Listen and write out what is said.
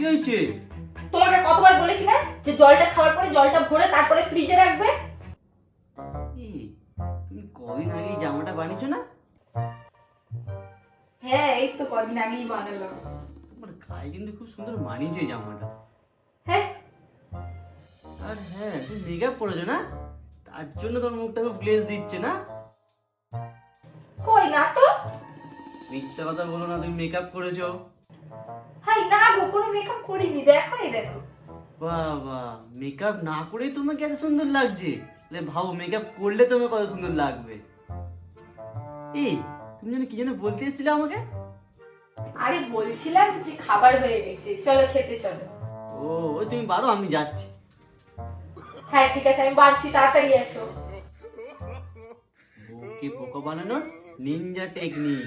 হয়েছে? তোমাকে কতবার বলেছি না যে জলটা খাওয়ার পরে জলটা ভরে তারপরে ফ্রিজে রাখবে? এই, তুমি কদিন আগে এই জামাটা বানিয়েছো না? হ্যাঁ, এই তো কদিন আগেই বানালাম। তোমার গায়ে কিন্তু খুব সুন্দর মানিয়েছে এই জামাটা। হ্যাঁ, আর হ্যাঁ, তুমি মেকআপ করেছো না, তার জন্য তোমার মুখটা খুব গ্লেজ দিচ্ছে না? কই না তো। মিথ্যা কথা বলো না, তুমি মেকআপ করেছো। হাই না গো, কোনো মেকআপ করিনি, দেখো এই দেখো। বাবা, মেকআপ না করেই তোমাকে এত সুন্দর লাগছে, তাহলে ভাবো মেকআপ করলে তোমাকে কত সুন্দর লাগবে। এই, তুমি যেন কি যেন বলতে এসেছিলে আমাকে? আরে বলছিলাম যে খাবার হয়ে গেছে, চলো খেতে চলো। ও, ওই তুমি বারো, আমি যাচ্ছি। হ্যাঁ ঠিক আছে, আমি বাড়ছি, তাড়াতাড়ি এসো। বউকে বোকা বানানোর নিনজা টেকনিক।